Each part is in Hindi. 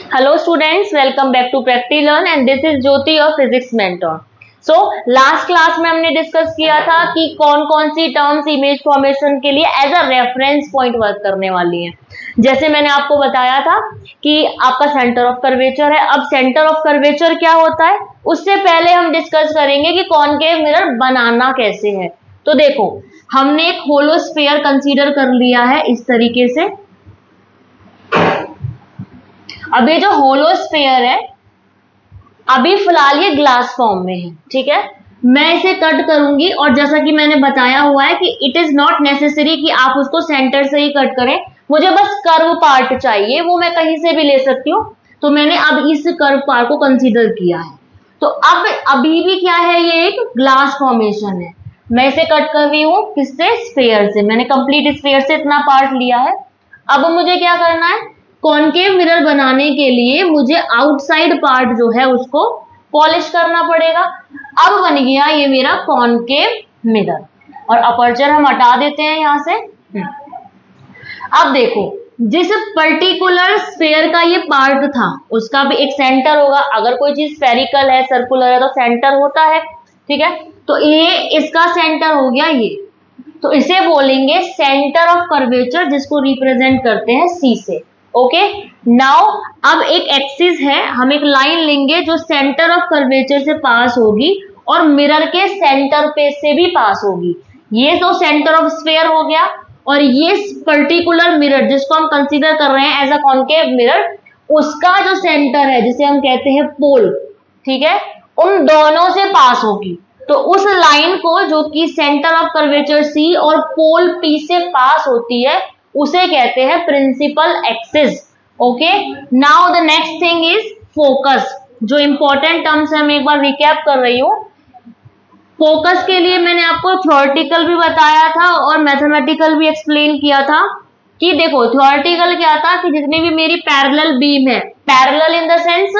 Hello students, welcome back to PractiLearn and this is Jyoti your physics mentor. So last class में हमने डिस्कस किया था कि कौन कौन सी टर्म्स इमेज फॉर्मेशन के लिए as a reference point work करने वाली हैं। जैसे मैंने आपको बताया था कि आपका सेंटर ऑफ कर्वेचर है। अब सेंटर ऑफ कर्वेचर क्या होता है उससे पहले हम डिस्कस करेंगे कि कॉनकेव मिरर बनाना कैसे है। तो देखो, हमने एक होलो स्फीयर कंसीडर कर लिया है इस तरीके से। अब ये जो होलो स्फीयर है अभी फिलहाल ये ग्लास फॉर्म में है, ठीक है। मैं इसे कट करूंगी और जैसा कि मैंने बताया हुआ है कि इट इज नॉट नेसेसरी कि आप उसको सेंटर से ही कट करें, मुझे बस कर्व पार्ट चाहिए, वो मैं कहीं से भी ले सकती हूँ। तो मैंने अब इस कर्व पार्ट को कंसीडर किया है। तो अब अभी भी क्या है, ये एक ग्लास फॉर्मेशन है। मैं इसे कट कर रही हूँ किससे, स्फीयर से। मैंने कंप्लीट स्फीयर से इतना पार्ट लिया है। अब मुझे क्या करना है, कॉनकेव मिरर बनाने के लिए मुझे आउटसाइड पार्ट जो है उसको पॉलिश करना पड़ेगा। अब बन गया ये मेरा कॉनकेव मिरर और अपर्चर हम हटा देते हैं यहां से। अब देखो, जिस पर्टिकुलर स्फीयर का ये पार्ट था उसका भी एक सेंटर होगा। अगर कोई चीज स्फेरिकल है, सर्कुलर है तो सेंटर होता है, ठीक है। तो ये इसका सेंटर हो गया ये, तो इसे बोलेंगे सेंटर ऑफ कर्वेचर, जिसको रिप्रेजेंट करते हैं सी से। ओके, नाउ अब एक एक्सिस है, हम एक लाइन लेंगे जो सेंटर ऑफ कर्वेचर से पास होगी और मिरर के सेंटर पे से भी पास होगी। ये तो सेंटर ऑफ स्फीयर हो गया और ये पर्टिकुलर मिरर जिसको हम कंसीडर कर रहे हैं एज अ कॉनकेव मिरर, उसका जो सेंटर है जिसे हम कहते हैं पोल, ठीक है, उन दोनों से पास होगी। तो उस लाइन को जो कि सेंटर ऑफ कर्वेचर सी और पोल पी से पास होती है उसे कहते हैं principal axis. Okay, now the next thing is focus. जो इंपॉर्टेंट टर्म्स है मैं एक बार रिकैप कर रही हूँ। फोकस के लिए मैंने आपको थ्योरेटिकल भी बताया था और मैथमेटिकल भी एक्सप्लेन किया था कि देखो, थ्योरेटिकल क्या था कि जितनी भी मेरी पैरेलल बीम है, पैरेलल इन द सेंस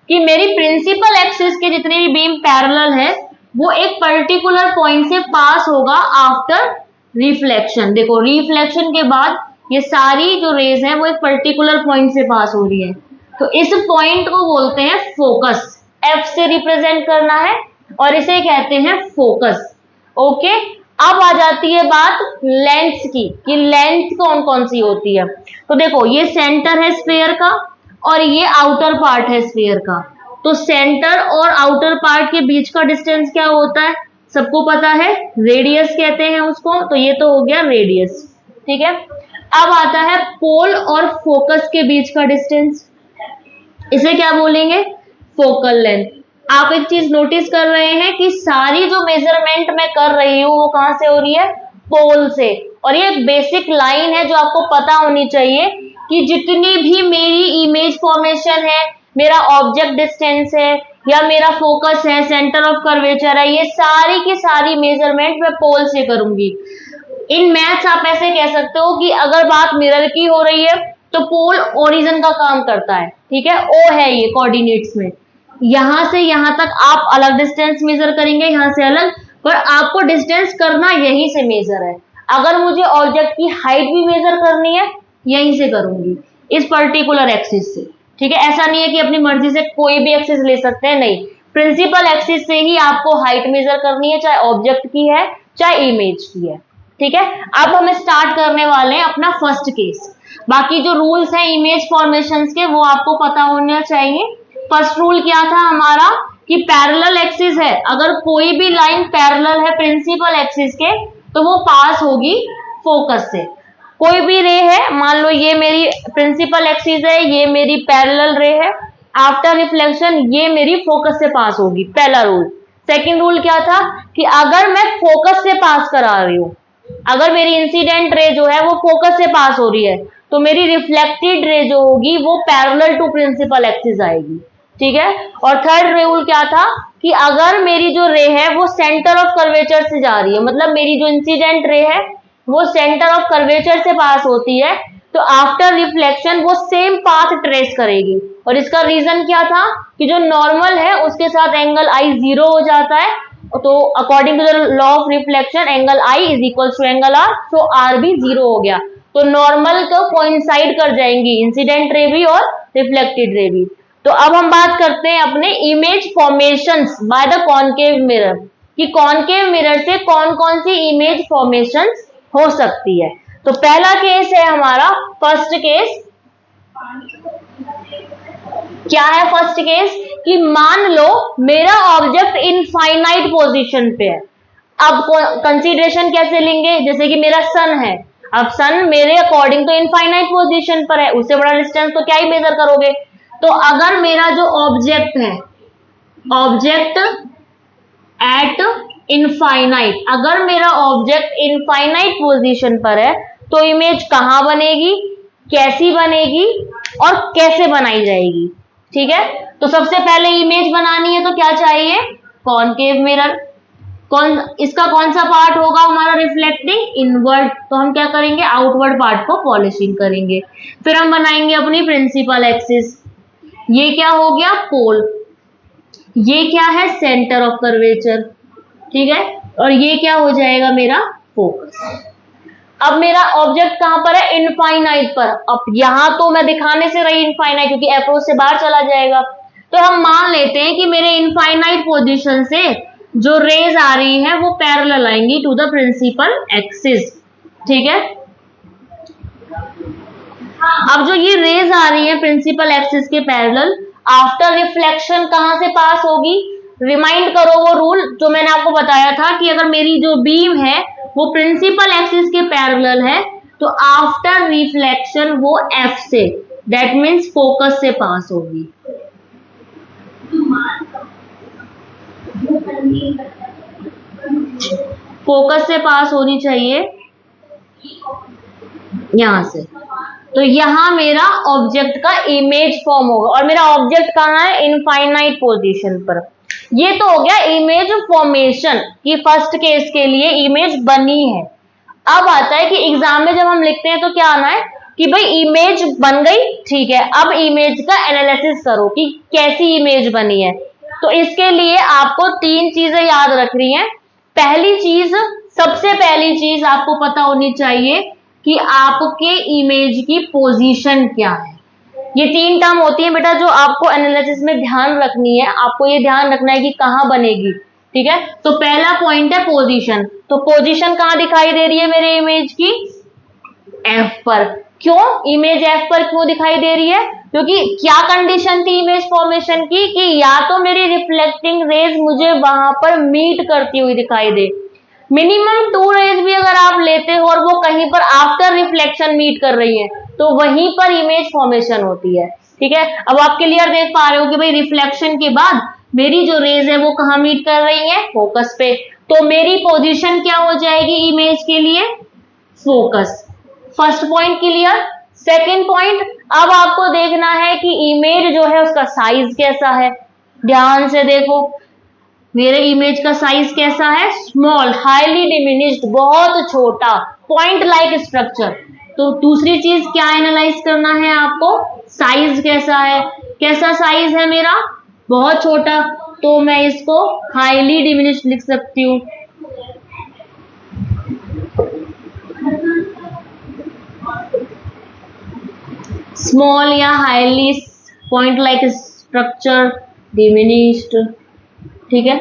कि मेरी प्रिंसिपल एक्सिस के जितनी भी बीम पैरेलल है वो एक पर्टिकुलर पॉइंट से पास होगा आफ्टर रिफ्लेक्शन। देखो, रिफ्लेक्शन के बाद ये सारी जो रेज है वो एक पर्टिकुलर पॉइंट से पास हो रही है, तो इस पॉइंट को बोलते हैं फोकस। एफ से रिप्रेजेंट करना है और इसे कहते हैं फोकस। ओके, अब आ जाती है बात लेंथ की कि लेंथ कौन कौन सी होती है। तो देखो, ये सेंटर है स्फीयर का और ये आउटर पार्ट है स्फीयर का। तो सेंटर और आउटर पार्ट के बीच का डिस्टेंस क्या होता है, सबको पता है, रेडियस कहते हैं उसको। तो ये तो हो गया रेडियस, ठीक है। अब आता है पोल और फोकस के बीच का डिस्टेंस, इसे क्या बोलेंगे, फोकल लेंथ। आप एक चीज नोटिस कर रहे हैं कि सारी जो मेजरमेंट मैं कर रही हूँ वो कहां से हो रही है, पोल से। और ये बेसिक लाइन है जो आपको पता होनी चाहिए कि जितनी भी मेरी इमेज फॉर्मेशन है, मेरा ऑब्जेक्ट डिस्टेंस है या मेरा फोकस है, सेंटर ऑफ कर्वेचर है, ये सारी की सारी मेजरमेंट मैं पोल से करूंगी। इन मैथ्स आप ऐसे कह सकते हो कि अगर बात मिरर की हो रही है तो पोल ओरिजिन का काम करता है, ठीक है। ओ है ये कोऑर्डिनेट्स में, यहां से यहां तक आप अलग डिस्टेंस मेजर करेंगे, यहां से अलग, पर आपको डिस्टेंस करना यहीं से मेजर है। अगर मुझे ऑब्जेक्ट की हाइट भी मेजर करनी है यहीं से करूंगी, इस पर्टिकुलर एक्सिस से, ठीक है। ऐसा नहीं है कि अपनी मर्जी से कोई भी एक्सिस ले सकते हैं, नहीं, प्रिंसिपल एक्सिस से ही आपको हाइट मेजर करनी है, चाहे ऑब्जेक्ट की है चाहे इमेज की है, ठीक है। अब हम स्टार्ट करने वाले हैं अपना फर्स्ट केस। बाकी जो रूल्स हैं इमेज फॉर्मेशंस के वो आपको पता होना चाहिए। फर्स्ट रूल क्या था हमारा कि पैरेलल एक्सिस है, अगर कोई भी लाइन पैरेलल है प्रिंसिपल एक्सिस के तो वो पास होगी फोकस से। कोई भी रे है, मान लो ये मेरी प्रिंसिपल एक्सिस है, ये मेरी पैरेलल रे है, आफ्टर रिफ्लेक्शन ये मेरी फोकस से पास होगी, पहला रूल। सेकंड रूल क्या था कि अगर मैं फोकस से पास करा रही हूं, अगर मेरी इंसिडेंट रे जो है वो फोकस से पास हो रही है तो मेरी रिफ्लेक्टेड रे जो होगी वो पैरेलल टू प्रिंसिपल एक्सिस आएगी, ठीक है। और थर्ड रूल क्या था कि अगर मेरी जो रे है वो सेंटर ऑफ कर्वेचर से जा रही है, मतलब मेरी जो इंसिडेंट रे है वो सेंटर ऑफ कर्वेचर से पास होती है, तो आफ्टर रिफ्लेक्शन वो सेम पाथ ट्रेस करेगी। और इसका रीजन क्या था कि जो नॉर्मल है उसके साथ एंगल आई 0 हो जाता है, तो according to the law of reflection angle I is equal to angle R, तो आर भी 0 हो गया। तो नॉर्मल को कोइंसाइड कर जाएंगी इंसिडेंट रे भी और रिफ्लेक्टेड रे भी। तो अब हम बात करते हैं अपने image formations by the concave mirror, कि कॉनकेव मिरर से कौन कौन सी इमेज फॉर्मेशंस हो सकती है। तो पहला केस है हमारा, फर्स्ट केस क्या है? फर्स्ट केस कि मान लो मेरा ऑब्जेक्ट इनफाइनाइट पोजीशन पे है। अब कंसीडरेशन कैसे लेंगे? जैसे कि मेरा सन है, अब सन मेरे अकॉर्डिंग तो इनफाइनाइट पोजीशन पर है, उससे बड़ा डिस्टेंस तो क्या ही मेजर करोगे। तो अगर मेरा जो ऑब्जेक्ट है, ऑब्जेक्ट एट इनफाइनाइट, अगर मेरा ऑब्जेक्ट इनफाइनाइट पोजीशन पर है तो इमेज कहां बनेगी, कैसी बनेगी और कैसे बनाई जाएगी? ठीक है, तो सबसे पहले इमेज बनानी है तो क्या चाहिए? Concave mirror. इसका कौन सा पार्ट होगा हमारा रिफ्लेक्टिंग? इनवर्ड। तो हम क्या करेंगे? आउटवर्ड पार्ट को पॉलिशिंग करेंगे। फिर हम बनाएंगे अपनी प्रिंसिपल एक्सिस। ये क्या हो गया? पोल। ये क्या है? Centre of curvature. ठीक है, और ये क्या हो जाएगा मेरा? फोकस। अब मेरा ऑब्जेक्ट कहां पर है? इनफाइनाइट पर। अब यहां तो मैं दिखाने से रही इनफाइनाइट, क्योंकि अप्रोच से बाहर चला जाएगा। तो हम मान लेते हैं कि मेरे इनफाइनाइट पोजीशन से जो रेज आ रही है वो पैरेलल आएंगी टू द प्रिंसिपल एक्सिस। ठीक है, अब जो ये रेज आ रही है प्रिंसिपल एक्सिस के पैरेलल, आफ्टर रिफ्लेक्शन कहां से पास होगी? रिमाइंड करो वो रूल जो मैंने आपको बताया था कि अगर मेरी जो बीम है वो प्रिंसिपल एक्सिस के पैरेलल है तो आफ्टर रिफ्लेक्शन वो एफ से, दैट मीन्स फोकस से पास होगी। फोकस से पास होनी चाहिए यहां से। तो यहां मेरा ऑब्जेक्ट का इमेज फॉर्म होगा, और मेरा ऑब्जेक्ट कहां है? इनफाइनाइट पोजीशन पर। ये तो हो गया इमेज फॉर्मेशन कि फर्स्ट केस के लिए इमेज बनी है। अब आता है कि एग्जाम में जब हम लिखते हैं तो क्या आना है कि भाई इमेज बन गई, ठीक है, अब इमेज का एनालिसिस करो कि कैसी इमेज बनी है। तो इसके लिए आपको तीन चीजें याद रखनी है। पहली चीज, सबसे पहली चीज आपको पता होनी चाहिए कि आपके इमेज की पोजीशन क्या है। ये तीन टर्म होती है बेटा जो आपको एनालिसिस में ध्यान रखनी है। आपको ये ध्यान रखना है कि कहां बनेगी। ठीक है, तो पहला पॉइंट है पोजीशन। तो पोजीशन कहां दिखाई दे रही है मेरे इमेज की? एफ पर। क्यों इमेज एफ पर क्यों दिखाई दे रही है? क्योंकि क्या कंडीशन थी इमेज फॉर्मेशन की कि या तो मेरी रिफ्लेक्टिंग रेज मुझे वहां पर मीट करती हुई दिखाई दे। मिनिमम 2 रेज भी अगर आप लेते हो और वो कहीं पर आफ्टर रिफ्लेक्शन मीट कर रही है तो वहीं पर इमेज फॉर्मेशन होती है। ठीक है, अब आप क्लियर देख पा रहे हो कि भाई रिफ्लेक्शन के बाद मेरी जो रेज है वो कहां मीट कर रही है? फोकस पे। तो मेरी पोजीशन क्या हो जाएगी इमेज के लिए? Focus. First point clear. Second point, अब आपको देखना है कि इमेज जो है उसका साइज कैसा है। ध्यान से देखो, मेरे इमेज का साइज कैसा है? स्मॉल, हाईली डिमिनिश्ड, बहुत छोटा, पॉइंट लाइक स्ट्रक्चर। तो दूसरी चीज क्या एनालाइज करना है आपको? साइज कैसा है। कैसा साइज है मेरा? बहुत छोटा, तो मैं इसको हाईली डिमिनिश्ड लिख सकती हूं। स्मॉल या highly, point like structure, diminished. ठीक है,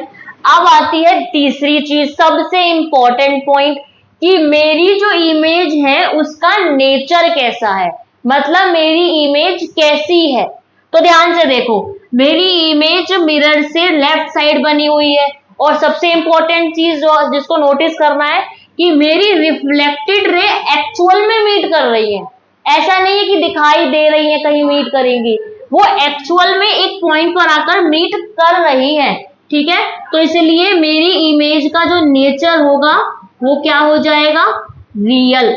अब आती है तीसरी चीज, सबसे इंपॉर्टेंट पॉइंट, कि मेरी जो इमेज है उसका नेचर कैसा है, मतलब मेरी इमेज कैसी है। तो ध्यान से देखो, मेरी इमेज मिरर से लेफ्ट साइड बनी हुई है, और सबसे इंपॉर्टेंट चीज जो जिसको नोटिस करना है कि मेरी रिफ्लेक्टेड रे एक्चुअल में मीट कर रही है। ऐसा नहीं है कि दिखाई दे रही है कहीं मीट करेंगी, वो एक्चुअल में एक पॉइंट पर आकर मीट कर रही है। ठीक है, तो इसलिए मेरी इमेज का जो नेचर होगा वो क्या हो जाएगा? रियल।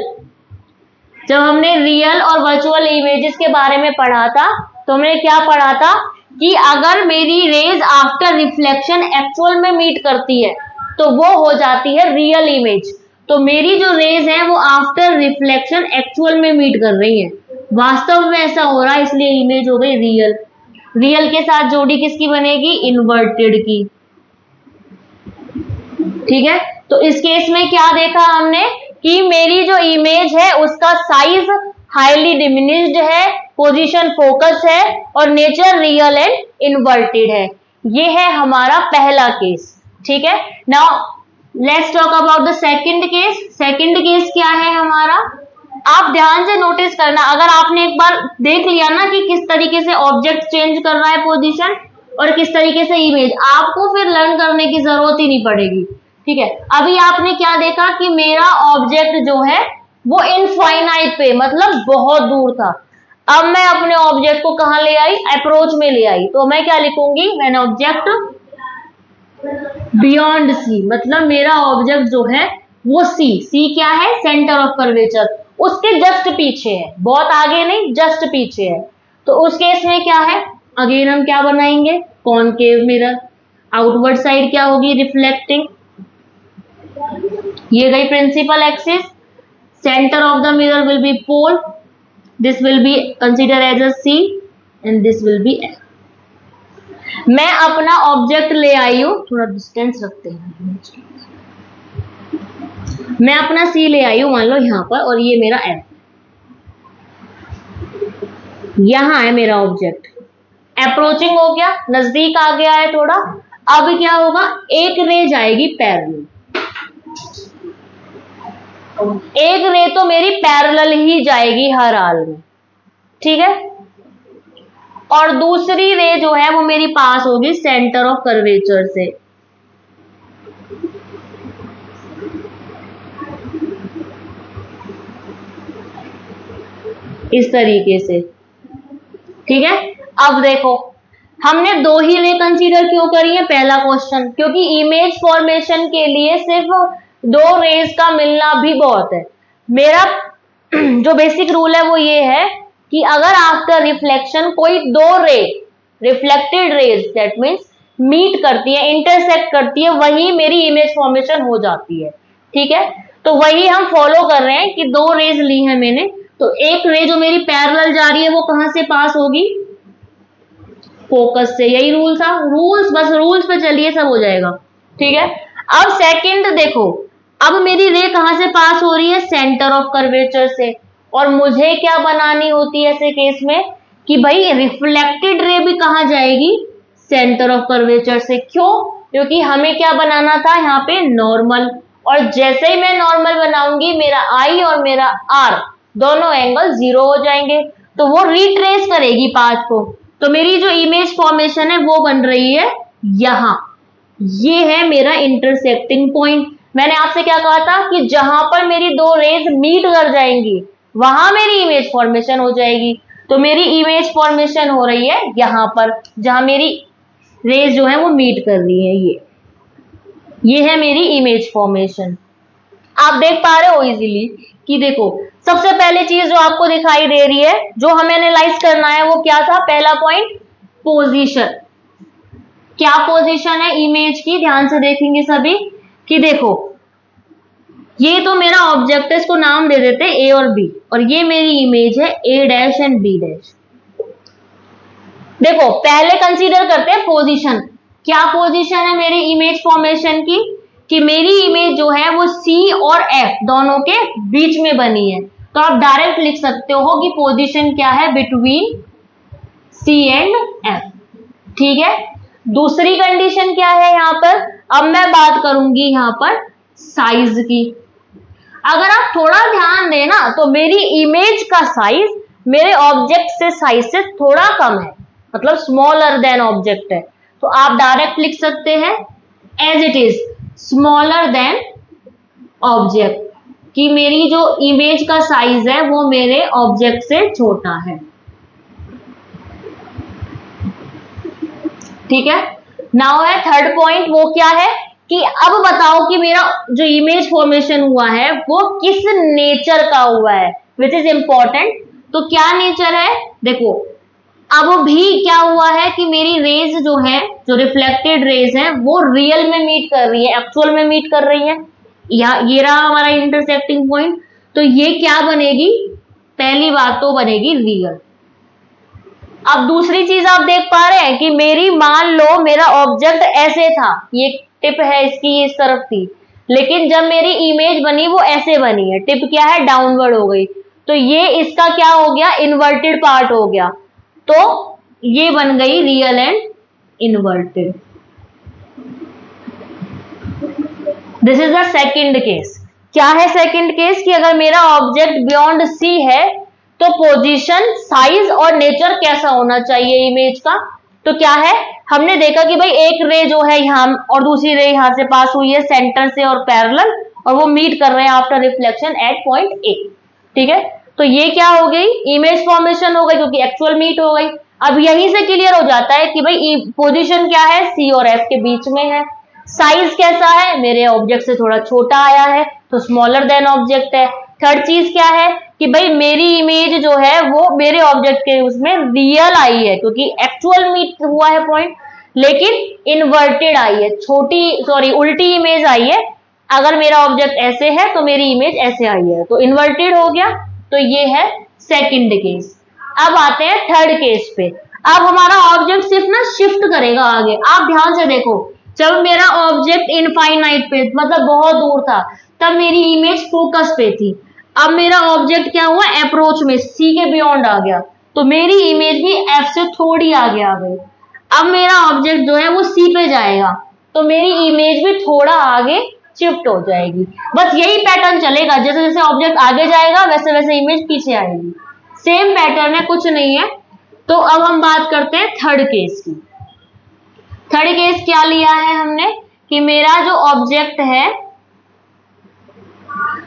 जब हमने रियल और वर्चुअल इमेजेस के बारे में पढ़ा था तो हमने क्या पढ़ा था कि अगर मेरी रेज आफ्टर रिफ्लेक्शन एक्चुअल में मीट करती है तो वो हो जाती है रियल इमेज। तो मेरी जो रेज है वो आफ्टर रिफ्लेक्शन एक्चुअल में मीट कर रही है, वास्तव में ऐसा हो रहा है, इसलिए इमेज हो गई रियल। रियल के साथ जोड़ी किसकी बनेगी? इन्वर्टेड की। ठीक है, तो इस केस में क्या देखा हमने कि मेरी जो इमेज है उसका साइज हाईली डिमिनिश्ड है, पोजीशन फोकस है और नेचर रियल एंड इन्वर्टेड है। ये है हमारा पहला केस। ठीक है, now let's talk about the second case. Second case क्या है हमारा, आप ध्यान से नोटिस करना। अगर आपने एक बार देख लिया ना कि किस तरीके से ऑब्जेक्ट चेंज कर रहा है पोजीशन और किस तरीके से इमेज, आपको फिर लर्न करने की जरूरत ही नहीं पड़ेगी। ठीक है, अभी आपने क्या देखा कि मेरा ऑब्जेक्ट जो है वो इनफाइनाइट पे, मतलब बहुत दूर था। अब मैं अपने ऑब्जेक्ट को कहां ले आई, अप्रोच में ले आई, तो मैं क्या लिखूंगी, मैंने ऑब्जेक्ट बियॉन्ड सी, मतलब मेरा ऑब्जेक्ट जो है वो सी क्या है, सेंटर ऑफ कर्वेचर, उसके जस्ट पीछे है, बहुत आगे नहीं, जस्ट पीछे है। तो उस केस में क्या है, अगेन हम क्या बनाएंगे, कॉनकेव मिरर। आउटवर्ड साइड क्या होगी, रिफ्लेक्टिंग। ये गई principal axis. Centre of the mirror will be pole, this will be consider as a C and this will be F. मैं अपना ऑब्जेक्ट ले आई हूं, थोड़ा डिस्टेंस रखते हैं, मैं अपना सी ले आई हूं मान लो यहां पर, और ये मेरा एफ, यहां है मेरा ऑब्जेक्ट। अप्रोचिंग हो गया, नजदीक आ गया है थोड़ा। अब क्या होगा, एक रे जाएगी पैरेलल, एक रे तो मेरी पैरेलल ही जाएगी हर हाल में। ठीक है, और दूसरी रे जो है वो मेरी पास होगी सेंटर ऑफ कर्वेचर से। इस तरीके से। ठीक है, अब देखो हमने दो ही रे कंसीडर क्यों करी है, पहला क्वेश्चन, क्योंकि इमेज फॉर्मेशन के लिए सिर्फ दो रेज का मिलना भी बहुत है। मेरा जो बेसिक रूल है वो ये है कि अगर आफ्टर रिफ्लेक्शन कोई दो ray, reflected rays that means meet करती है, इंटरसेक्ट करती है, वही मेरी इमेज फॉर्मेशन हो जाती है। ठीक है, तो वही हम फॉलो कर रहे हैं कि दो रेज ली है मैंने, तो एक रे जो मेरी पैरेलल जा रही है वो कहां से पास होगी, फोकस से। यही रूल था, रूल्स, बस रूल्स पे चलिए सब हो जाएगा। ठीक है, अब सेकंड देखो, अब मेरी रे कहां से पास हो रही है, सेंटर ऑफ कर्वेचर से। और मुझे क्या बनानी होती है ऐसे केस में कि भाई रिफ्लेक्टेड रे भी कहां जाएगी, सेंटर ऑफ कर्वेचर से। क्यों, क्योंकि हमें क्या बनाना था यहाँ पे, नॉर्मल। और जैसे ही मैं नॉर्मल बनाऊंगी, मेरा आई और मेरा आर दोनों एंगल 0 हो जाएंगे, तो वो रिट्रेस करेगी पाथ को। तो मेरी जो इमेज फॉर्मेशन है वो बन रही है यहां, ये है मेरा इंटरसेक्टिंग पॉइंट। मैंने आपसे क्या कहा था कि जहां पर मेरी दो रेज मीट कर जाएंगी वहां मेरी इमेज फॉर्मेशन हो जाएगी। तो मेरी इमेज फॉर्मेशन हो रही है यहां पर, जहां मेरी रेज जो है वो मीट कर रही है। ये है मेरी इमेज फॉर्मेशन। आप देख पा रहे हो इजीली कि देखो, सबसे पहले चीज जो आपको दिखाई दे रही है, जो हमें एनालाइज करना है, वो क्या था, पहला पॉइंट पोजीशन। क्या पोजीशन है इमेज की, ध्यान से देखेंगे सभी कि देखो ये तो मेरा ऑब्जेक्ट है, इसको नाम दे देते हैं ए और बी, और ये मेरी इमेज है ए डैश एंड बी डैश। देखो पहले कंसीडर करते हैं पोजीशन। क्या पोजीशन है मेरी इमेज फॉर्मेशन की, कि मेरी इमेज जो है वो सी और एफ दोनों के बीच में बनी है। तो आप डायरेक्ट लिख सकते हो कि पोजीशन क्या है, बिटवीन सी एंड एफ। ठीक है, दूसरी कंडीशन क्या है यहां पर, अब मैं बात करूंगी यहां पर साइज की। अगर आप थोड़ा ध्यान देना तो मेरी इमेज का साइज मेरे ऑब्जेक्ट से साइज से थोड़ा कम है, मतलब स्मॉलर देन ऑब्जेक्ट है। तो आप डायरेक्ट लिख सकते हैं as it is smaller than object, कि मेरी जो इमेज का साइज है वो मेरे ऑब्जेक्ट से छोटा है। ठीक है, नाउ है थर्ड पॉइंट, वो क्या है कि अब बताओ कि मेरा जो इमेज फॉर्मेशन हुआ है वो किस नेचर का हुआ है, विच इज इंपॉर्टेंट। तो क्या नेचर है, देखो अब भी क्या हुआ है कि मेरी रेज जो है, जो रिफ्लेक्टेड रेज है, वो रियल में मीट कर रही है, एक्चुअल में मीट कर रही है। ये रहा हमारा इंटरसेक्टिंग पॉइंट। तो ये क्या बनेगी, पहली बात तो बनेगी रियल। अब दूसरी चीज आप देख पा रहे हैं कि मेरी, मान लो मेरा ऑब्जेक्ट ऐसे था, ये टिप है इसकी इस तरफ थी, लेकिन जब मेरी इमेज बनी वो ऐसे बनी है, टिप क्या है, डाउनवर्ड हो गई। तो तो ये इसका क्या हो गया, इन्वर्टेड पार्ट हो गया। तो ये बन गई real and inverted. This is the second case. क्या है सेकंड केस कि अगर मेरा ऑब्जेक्ट बियॉन्ड सी है तो पोजीशन, साइज और नेचर कैसा होना चाहिए इमेज का। तो क्या है, हमने देखा कि भाई एक रे जो है यहाँ और दूसरी रे यहाँ से पास हुई है सेंटर से और पैरेलल, और वो मीट कर रहे हैं after reflection eight point A. ठीक है, तो ये क्या हो गई, इमेज फॉर्मेशन हो गई क्योंकि एक्चुअल मीट हो गई। अब यहीं से क्लियर हो जाता है कि भाई पोजीशन क्या है, सी और एफ के बीच में है। साइज कैसा है, मेरे ऑब्जेक्ट से थोड़ा छोटा आया है तो स्मॉलर देन ऑब्जेक्ट है। थर्ड चीज क्या है कि भाई मेरी इमेज जो है वो मेरे ऑब्जेक्ट के उसमें रियल आई है क्योंकि एक्चुअल मीट हुआ है पॉइंट, लेकिन इन्वर्टेड आई है, उल्टी इमेज आई है। अगर मेरा ऑब्जेक्ट ऐसे है तो मेरी इमेज ऐसे आई है, तो इन्वर्टेड हो गया। तो ये है सेकंड केस। अब आते हैं थर्ड केस पे। अब हमारा ऑब्जेक्ट सिर्फ ना शिफ्ट करेगा आगे। आप ध्यान से देखो, जब मेरा ऑब्जेक्ट इनफाइनाइट पे मतलब बहुत दूर था तब मेरी इमेज फोकस पे थी। अब मेरा ऑब्जेक्ट क्या हुआ, अप्रोच में सी के बियॉन्ड आ गया, तो मेरी इमेज भी एफ से थोड़ी आगे आ गई। अब मेरा ऑब्जेक्ट जो है वो सी पे जाएगा तो मेरी इमेज भी थोड़ा आगे शिफ्ट हो जाएगी। बस यही पैटर्न चलेगा, जैसे जैसे ऑब्जेक्ट आगे जाएगा वैसे वैसे इमेज पीछे आएगी। सेम पैटर्न है, कुछ नहीं है। तो अब हम बात करते हैं थर्ड केस की। थर्ड केस क्या लिया है हमने कि मेरा जो ऑब्जेक्ट है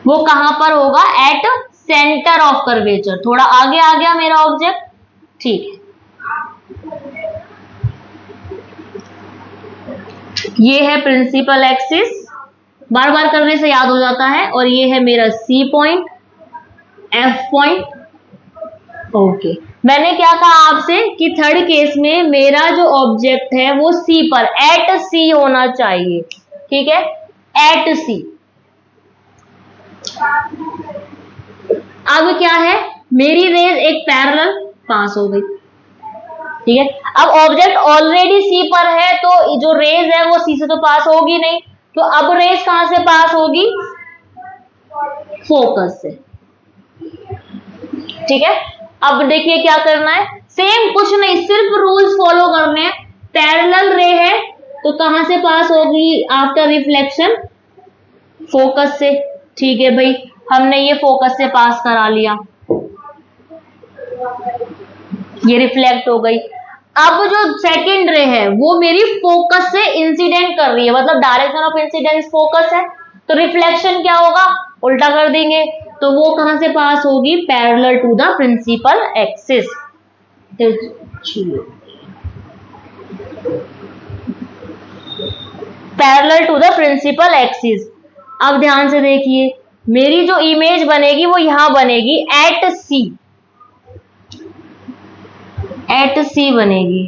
वो कहां पर होगा, एट सेंटर ऑफ कर्वेचर। थोड़ा आगे आ गया मेरा ऑब्जेक्ट, ठीक है। ये है प्रिंसिपल एक्सिस, बार बार करने से याद हो जाता है। और ये है मेरा C point, F point. Okay, मैंने क्या कहा आपसे कि थर्ड केस में मेरा जो ऑब्जेक्ट है वो सी पर, एट सी होना चाहिए। ठीक है, एट सी। अब क्या है, मेरी रेज एक पैरेलल पास हो गई। ठीक है, अब ऑब्जेक्ट ऑलरेडी सी पर है तो जो रेज है वो सी से तो पास होगी नहीं, तो अब रेज कहां से पास होगी, फोकस से। ठीक है, अब देखिए क्या करना है, सेम कुछ नहीं, सिर्फ रूल्स फॉलो करने हैं। पैरेलल रे है तो कहां से पास होगी आफ्टर रिफ्लेक्शन, फोकस से। ठीक है भाई, हमने ये फोकस से पास करा लिया, ये रिफ्लेक्ट हो गई। अब जो सेकंड रे है वो मेरी फोकस से इंसिडेंट कर रही है, मतलब डायरेक्शन ऑफ इंसिडेंस फोकस है, तो रिफ्लेक्शन क्या होगा, उल्टा कर देंगे, तो वो कहां से पास होगी, parallel to the principal axis. Parallel to the principal axis. अब ध्यान से देखिए, मेरी जो इमेज बनेगी वो यहां बनेगी, एट सी, एट सी बनेगी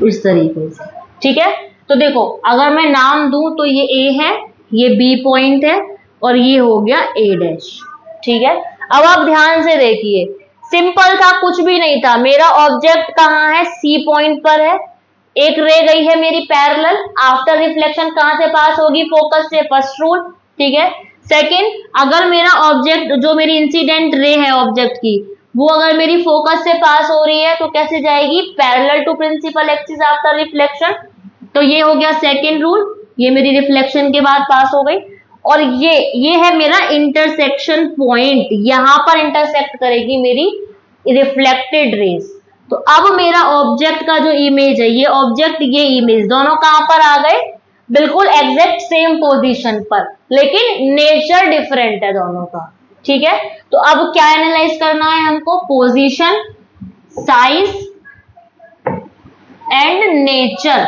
इस तरीके से। ठीक है, तो देखो अगर मैं नाम दूं तो ये ए है, ये बी पॉइंट है और ये हो गया ए डैश। ठीक है, अब आप ध्यान से देखिए, सिंपल था, कुछ भी नहीं था। मेरा ऑब्जेक्ट कहां है, सी पॉइंट पर है, एक रे गई है मेरी पैरेलल, आफ्टर रिफ्लेक्शन कहां से पास होगी, फोकस से, फर्स्ट रूल। ठीक है, सेकंड, अगर मेरा ऑब्जेक्ट जो मेरी इंसिडेंट रे है ऑब्जेक्ट की वो अगर मेरी फोकस से पास हो रही है तो कैसे जाएगी, parallel to principal axis after reflection. तो ये हो गया सेकंड रूल, ये मेरी रिफ्लेक्शन के बाद पास हो गई। और ये है मेरा इंटरसेक्शन पॉइंट, यहां पर इंटरसेक्ट करेगी मेरी रिफ्लेक्टेड रेज। तो अब मेरा ऑब्जेक्ट का जो इमेज है, ये ऑब्जेक्ट ये इमेज दोनों कहां पर आ गए, बिल्कुल एग्जैक्ट सेम पोजीशन पर, लेकिन नेचर डिफरेंट है दोनों का। ठीक है, तो अब क्या एनालाइज करना है हमको, पोजीशन, साइज एंड नेचर।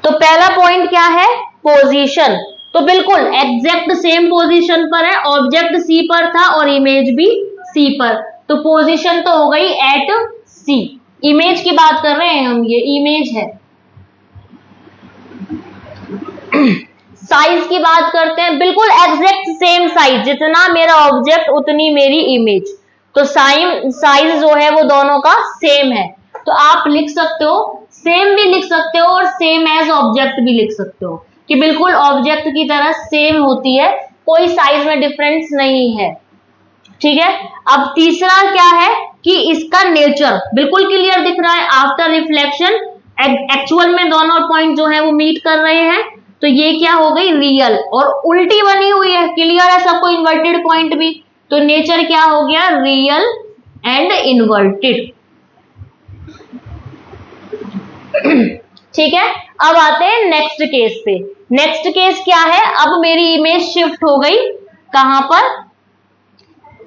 तो पहला पॉइंट क्या है, पोजीशन। तो बिल्कुल एग्जैक्ट सेम पोजीशन पर है, ऑब्जेक्ट सी पर था और इमेज भी सी पर, तो पोजीशन तो हो गई एट सी। इमेज की बात कर रहे हैं हम, ये इमेज है। साइज की बात करते हैं, बिल्कुल एग्जैक्ट सेम साइज, जितना मेरा ऑब्जेक्ट उतनी मेरी इमेज, तो साइज जो है वो दोनों का सेम है। तो आप लिख सकते हो, सेम भी लिख सकते हो और सेम एज ऑब्जेक्ट भी लिख सकते हो। कि बिल्कुल ऑब्जेक्ट की तरह सेम होती है, कोई साइज में डिफरेंस नहीं है। ठीक है, अब तीसरा क्या है कि इसका नेचर बिल्कुल क्लियर दिख रहा है आफ्टर रिफ्लेक्शन, एक्चुअल में दोनों पॉइंट जो है वो मीट कर रहे हैं, तो ये क्या हो गई रियल, और उल्टी बनी हुई है, क्लियर है सबको इन्वर्टेड पॉइंट भी, तो नेचर क्या हो गया रियल एंड इन्वर्टेड। ठीक है, अब आते हैं नेक्स्ट केस पे। नेक्स्ट केस क्या है, अब मेरी इमेज शिफ्ट हो गई कहां पर,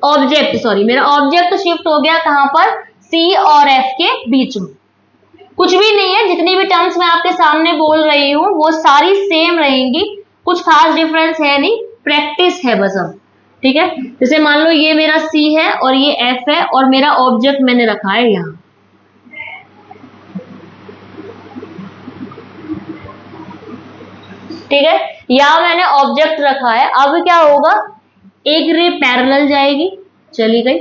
ऑब्जेक्ट सॉरी मेरा ऑब्जेक्ट शिफ्ट हो गया कहां पर, सी और एफ के बीच में। कुछ भी नहीं है, जितनी भी टर्म्स मैं आपके सामने बोल रही हूं वो सारी सेम रहेंगी, कुछ खास डिफरेंस है नहीं, प्रैक्टिस है बस अब। ठीक है, जैसे मान लो ये मेरा सी है और ये एफ है और मेरा ऑब्जेक्ट मैंने रखा है यहां। ठीक है, यहां मैंने ऑब्जेक्ट रखा है, अब क्या होगा, एक रे पैरेलल जाएगी, चली गई।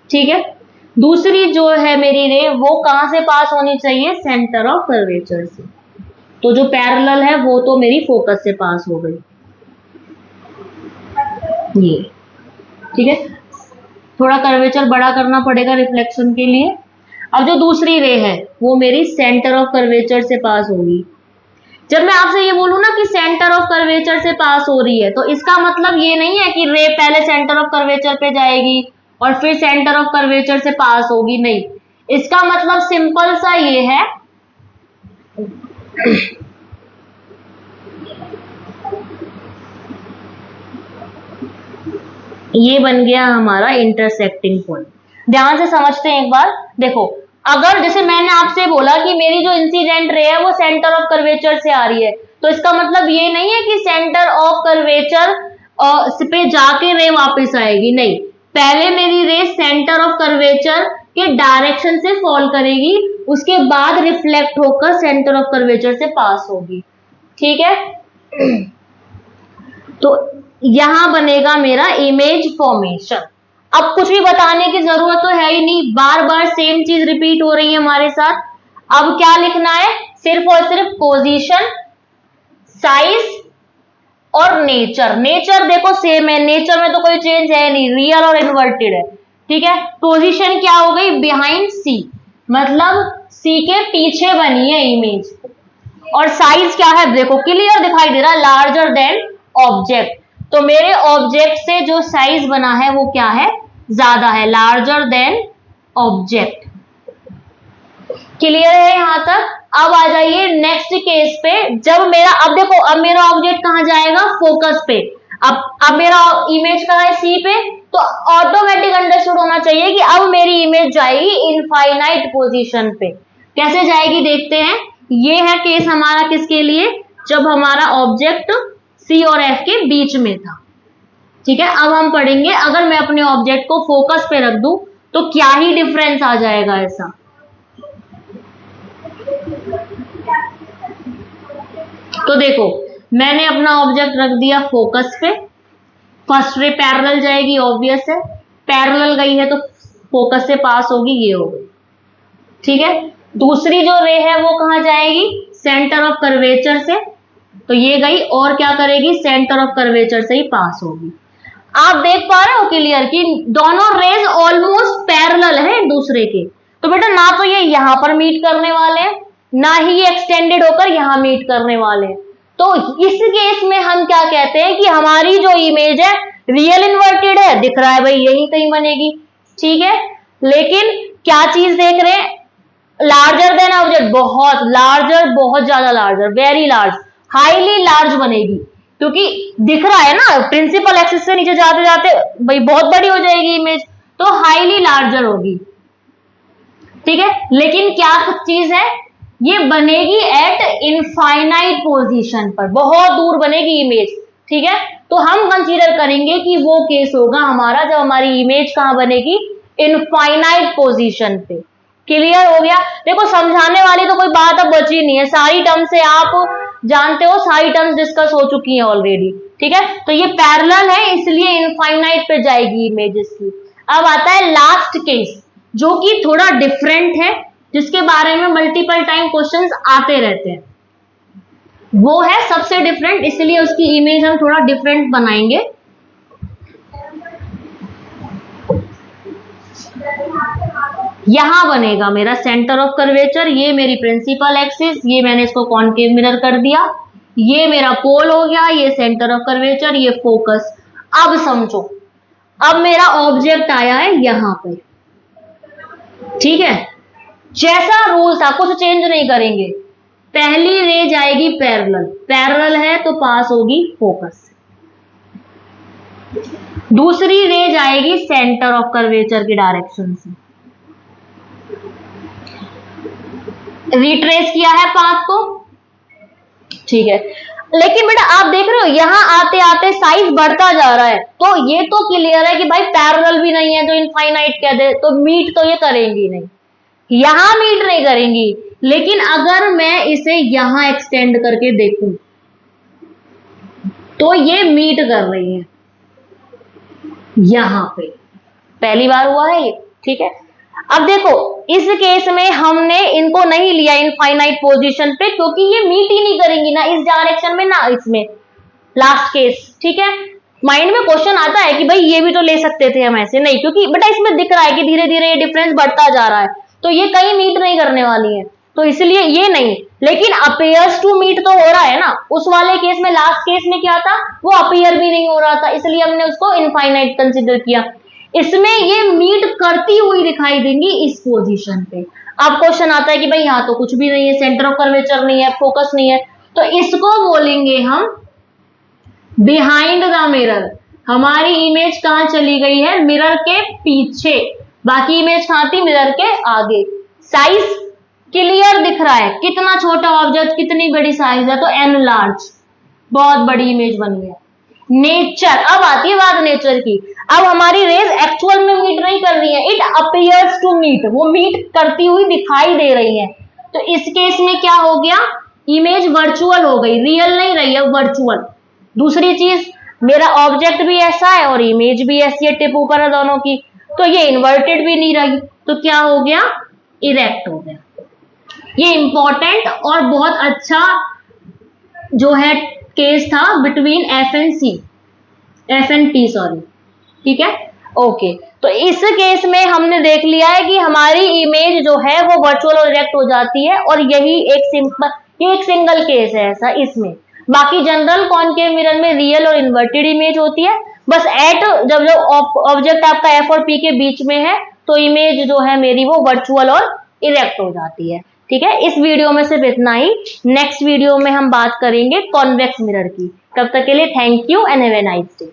ठीक है, दूसरी जो है मेरी रे वो कहां से पास होनी चाहिए, सेंटर ऑफ कर्वेचर से, तो जो पैरेलल है वो तो मेरी फोकस से पास हो गई ये। ठीक है, थोड़ा कर्वेचर बड़ा करना पड़ेगा रिफ्लेक्शन के लिए। अब जो दूसरी रे है वो मेरी सेंटर ऑफ कर्वेचर से पास होगी। जब मैं आपसे ये बोलूं ना कि सेंटर ऑफ कर्वेचर से पास हो रही है, तो इसका मतलब ये नहीं है कि रे पहले सेंटर ऑफ कर्वेचर पे जाएगी और फिर सेंटर ऑफ कर्वेचर से पास होगी, नहीं। इसका मतलब सिंपल सा ये है ये बन गया हमारा इंटरसेक्टिंग पॉइंट। ध्यान से समझते हैं एक बार, देखो अगर जैसे मैंने आपसे बोला कि मेरी जो इंसिडेंट रे है वो सेंटर ऑफ कर्वेचर से आ रही है, तो इसका मतलब ये नहीं है कि सेंटर ऑफ कर्वेचर पे जाके रे वापस आएगी, नहीं। पहले मेरी रे सेंटर ऑफ कर्वेचर के डायरेक्शन से फॉल करेगी, उसके बाद रिफ्लेक्ट होकर सेंटर ऑफ कर्वेचर से पास होगी। ठीक है, तो यहां बनेगा मेरा इमेज फॉर्मेशन। अब कुछ भी बताने की जरूरत तो है ही नहीं, बार बार सेम चीज रिपीट हो रही है हमारे साथ। अब क्या लिखना है, सिर्फ और सिर्फ पोजीशन, साइज और नेचर। नेचर देखो सेम है, नेचर में तो कोई चेंज है नहीं, रियल और इन्वर्टेड है। ठीक है, पोजीशन क्या हो गई, बिहाइंड सी, मतलब सी के पीछे बनी है इमेज। और साइज क्या है, देखो क्लियर दिखाई दे रहा है, लार्जर देन ऑब्जेक्ट, तो मेरे ऑब्जेक्ट से जो साइज बना है वो क्या है, ज्यादा है, लार्जर देन ऑब्जेक्ट। क्लियर है यहां तक। अब आ जाइए नेक्स्ट केस पे, जब मेरा, अब देखो अब मेरा ऑब्जेक्ट कहां जाएगा, फोकस पे। अब मेरा इमेज कहां है, सी पे, तो ऑटोमेटिक अंडरस्टूड होना चाहिए कि अब मेरी इमेज जाएगी इनफाइनाइट पोजीशन पे। कैसे जाएगी देखते हैं। ये है केस हमारा किसके लिए, जब हमारा ऑब्जेक्ट सी और एफ के बीच में था। ठीक है, अब हम पढ़ेंगे अगर मैं अपने ऑब्जेक्ट को फोकस पे रख दूं तो क्या ही डिफरेंस आ जाएगा ऐसा। तो देखो मैंने अपना ऑब्जेक्ट रख दिया फोकस पे, फर्स्ट रे पैरेलल जाएगी, ऑब्वियस है, पैरेलल गई है तो फोकस से पास होगी, ये हो गई। ठीक है, दूसरी जो रे है वो कहां जाएगी, सेंटर ऑफ कर्वेचर से, तो ये गई और क्या करेगी, सेंटर ऑफ कर्वेचर से ही पास होगी। आप देख पा रहे हो क्लियर कि दोनों रेज ऑलमोस्ट पैरेलल है एक दूसरे के, तो बेटा ना तो ये यहां पर मीट करने वाले हैं, ना ही ये एक्सटेंडेड होकर यहां मीट करने वाले हैं। तो इस केस में हम क्या कहते हैं कि हमारी जो इमेज है रियल इन्वर्टेड है, दिख रहा है भाई यही कहीं बनेगी। ठीक है, लेकिन क्या चीज देख रहे हैं, लार्जर देन ऑब्जेक्ट, बहुत लार्जर, बहुत ज्यादा larger, very large, highly large बनेगी, क्योंकि दिख रहा है ना प्रिंसिपल एक्सिस से नीचे जाते जाते भाई बहुत बड़ी हो जाएगी इमेज, तो हाईली लार्जर होगी। ठीक है, लेकिन क्या चीज है, ये बनेगी एट इनफाइनाइट पोजीशन पर, बहुत दूर बनेगी इमेज। ठीक है, तो हम कंसीडर करेंगे कि वो केस होगा हमारा जब हमारी इमेज कहां बनेगी, इनफाइनाइट पोजीशन पे। क्लियर हो गया। देखो समझाने वाली तो कोई बात अब बची नहीं है, सारी टर्म से आप जानते हो, सारी टर्म्स डिस्कस हो चुकी हैं ऑलरेडी। ठीक है, तो ये पैरेलल है इसलिए इनफाइनाइट पे जाएगी इमेजेस की। अब आता है लास्ट केस जो कि थोड़ा डिफरेंट है, जिसके बारे में मल्टीपल टाइम क्वेश्चंस आते रहते हैं। वो है सबसे डिफरेंट, इसलिए उसकी इमेज हम थोड़ा डिफरेंट बनाएंगे। यहां बनेगा मेरा सेंटर ऑफ कर्वेचर, ये मेरी प्रिंसिपल एक्सिस, ये मैंने इसको कॉनकेव मिरर कर दिया, ये मेरा पोल हो गया, ये सेंटर ऑफ कर्वेचर, ये फोकस। अब समझो, अब मेरा ऑब्जेक्ट आया है यहां पे, ठीक है। जैसा रूल था, कुछ चेंज नहीं करेंगे। पहली रे जाएगी पैरेलल, पैरेलल है तो पास होगी फोकस। दूसरी रे जाएगी सेंटर ऑफ कर्वेचर की डायरेक्शन से। रिट्रेस किया है पाथ को, ठीक है। लेकिन बेटा आप देख रहे हो यहां आते आते साइज बढ़ता जा रहा है, तो ये तो क्लियर है कि भाई पैरेलल भी नहीं है तो इनफाइनाइट कह दे, तो मीट तो ये करेंगी नहीं, यहां मीट नहीं करेंगी। लेकिन अगर मैं इसे यहां एक्सटेंड करके देखूं तो ये मीट कर रही है यहां पे, पहली बार हुआ है ये, ठीक है। अब देखो इस केस में हमने इनको नहीं लिया इनफाइनाइट पोजीशन पे, क्योंकि ये मीट ही नहीं करेंगी ना इस डायरेक्शन में ना इसमें, लास्ट केस, ठीक है। माइंड में क्वेश्चन आता है कि भाई ये भी तो ले सकते थे हम, ऐसे नहीं, क्योंकि बेटा इसमें दिख रहा है कि धीरे धीरे ये डिफरेंस बढ़ता जा रहा है, तो ये कहीं मीट नहीं करने वाली है, तो इसलिए ये नहीं। लेकिन अपेयर्स टू मीट तो हो रहा है ना, उस वाले केस में, लास्ट केस में क्या था, वो अपेयर भी नहीं हो रहा था, इसलिए हमने उसको इनफाइनाइट कंसिडर किया। इसमें ये मीट करती हुई दिखाई देंगी इस पोजीशन पे। अब क्वेश्चन आता है कि भाई यहाँ तो कुछ भी नहीं है, सेंटर ऑफ कर्वेचर नहीं है, फोकस नहीं है, तो इसको बोलेंगे हम बिहाइंड द मिरर। हमारी इमेज कहां चली गई है, मिरर के पीछे, बाकी इमेज कहां थी, मिरर के आगे। साइज क्लियर दिख रहा है, कितना छोटा ऑब्जेक्ट कितनी बड़ी साइज है, तो एन लार्ज, बहुत बड़ी इमेज बनी है। नेचर, अब आती है बात नेचर की। अब हमारी रेज एक्चुअल में मीट नहीं कर रही है, इट अपीयर्स टू मीट, वो मीट करती हुई दिखाई दे रही है। तो इस केस में क्या हो गया, इमेज वर्चुअल हो गई, रियल नहीं रही है, वर्चुअल। दूसरी चीज, मेरा ऑब्जेक्ट भी ऐसा है और इमेज भी ऐसी है, टिप ऊपर है दोनों की, तो ये इन्वर्टेड भी नहीं रही, तो क्या हो गया, इरेक्ट हो गया। ये इंपॉर्टेंट और बहुत अच्छा जो है केस था between F and C, F and T sorry, ठीक है, ओके। तो इस केस में हमने देख लिया है कि हमारी इमेज जो है वो वर्चुअल और इरेक्ट हो जाती है, और यही एक सिंपल, ये एक सिंगल केस है ऐसा इसमें। बाकी जनरल कॉनकेव मिरर में रियल और इन्वर्टेड इमेज होती है, बस एट जब ऑब्जेक्ट आपका एफ और पी के बीच में है तो इमेज जो है मेरी वो वर्चुअल और इरेक्ट हो जाती है, ठीक है। इस वीडियो में सिर्फ इतना ही, नेक्स्ट वीडियो में हम बात करेंगे कॉन्वेक्स मिरर की। तब तक के लिए thank you and have a nice day.